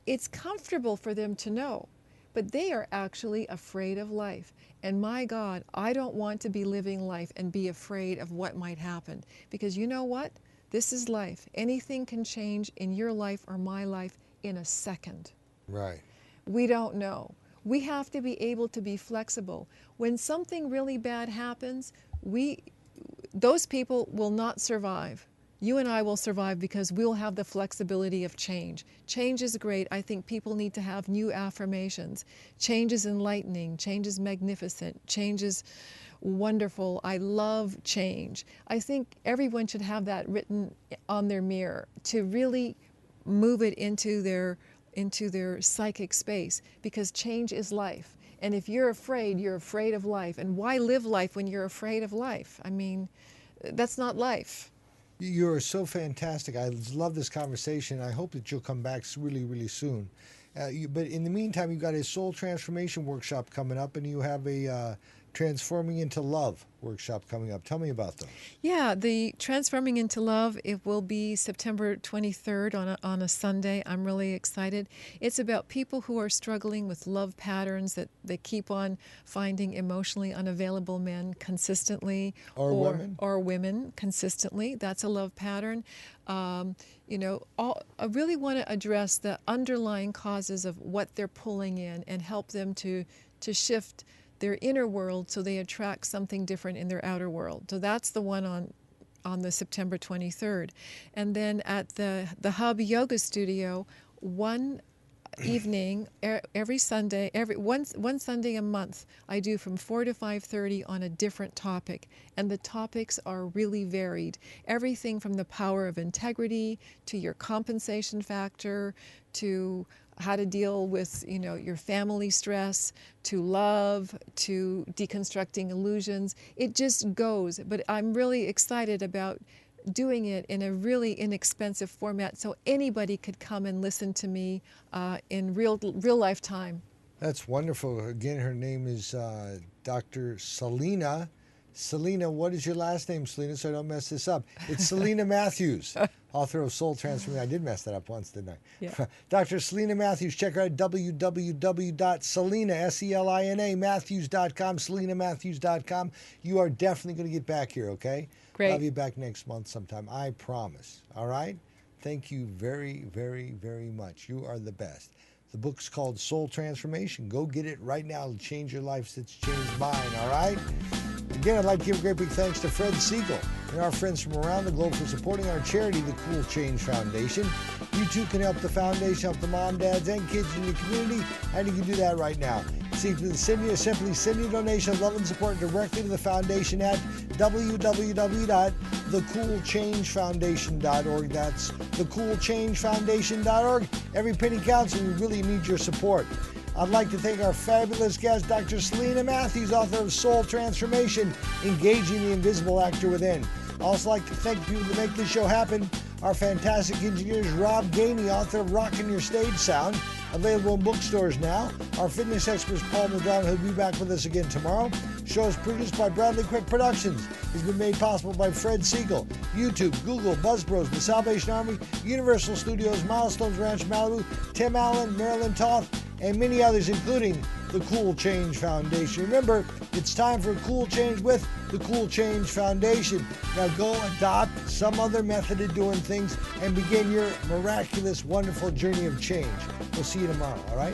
it's comfortable for them to know, but they are actually afraid of life. And my God, I don't want to be living life and be afraid of what might happen. Because you know what? This is life. Anything can change in your life or my life in a second. Right. We don't know. We have to be able to be flexible. When something really bad happens, those people will not survive. You and I will survive because we'll have the flexibility of change. Change is great. I think people need to have new affirmations. Change is enlightening. Change is magnificent. Change is wonderful. I love change. I think everyone should have that written on their mirror to really move it into their psychic space, because change is life. And if you're afraid of life. And why live life when you're afraid of life? I mean, that's not life. You're so fantastic. I love this conversation. I hope that you'll come back really, really soon. But in the meantime, you've got a soul transformation workshop coming up, and you have a Transforming into Love workshop coming up. Tell me about those. Yeah, the Transforming into Love, it will be September 23rd on a Sunday. I'm really excited. It's about people who are struggling with love patterns that they keep on finding emotionally unavailable men consistently. Or women consistently. That's a love pattern. I really want to address the underlying causes of what they're pulling in and help them to shift their inner world so they attract something different in their outer world. So that's the one on the September 23rd. And then at the Hub Yoga Studio, one evening every Sunday, one Sunday a month, I do from 4 to 5:30 on a different topic. And the topics are really varied. Everything from the power of integrity to your compensation factor to how to deal with, your family stress, to love, to deconstructing illusions. It just goes. But I'm really excited about doing it in a really inexpensive format so anybody could come and listen to me in real life time. That's wonderful. Again, her name is Dr. Selina. Selina, what is your last name, Selina, so I don't mess this up? It's Selina Matthews, author of Soul Transformation. I did mess that up once, didn't I? Yeah. Dr. Selina Matthews. Check her out at www.selina, Selina, Matthews.com, SelinaMatthews.com. You are definitely going to get back here, okay? Great. I'll have you back next month sometime. I promise. All right? Thank you very, very, very much. You are the best. The book's called Soul Transformation. Go get it right now. It'll change your life. It's changed mine, all right? Again, I'd like to give a great big thanks to Fred Siegel and our friends from around the globe for supporting our charity, the Cool Change Foundation. You too can help the foundation, help the mom, dads, and kids in your community, and you can do that right now. Simply send a donation of love and support directly to the foundation at www.thecoolchangefoundation.org. That's thecoolchangefoundation.org. Every penny counts, and we really need your support. I'd like to thank our fabulous guest, Dr. Selina Matthews, author of Soul Transformation, Engaging the Invisible Actor Within. I'd also like to thank the people that make this show happen. Our fantastic engineers, Rob Gainey, author of Rockin' Your Stage Sound, available in bookstores now. Our fitness experts, Paul Madonna, who'll be back with us again tomorrow. Show is produced by Bradley Quick Productions. It's been made possible by Fred Siegel, YouTube, Google, Buzzbros, the Salvation Army, Universal Studios, Milestones Ranch, Malibu, Tim Allen, Marilyn Toth, and many others, including the Cool Change Foundation. Remember, it's time for cool change with the Cool Change Foundation. Now go adopt some other method of doing things and begin your miraculous, wonderful journey of change. We'll see you tomorrow, all right?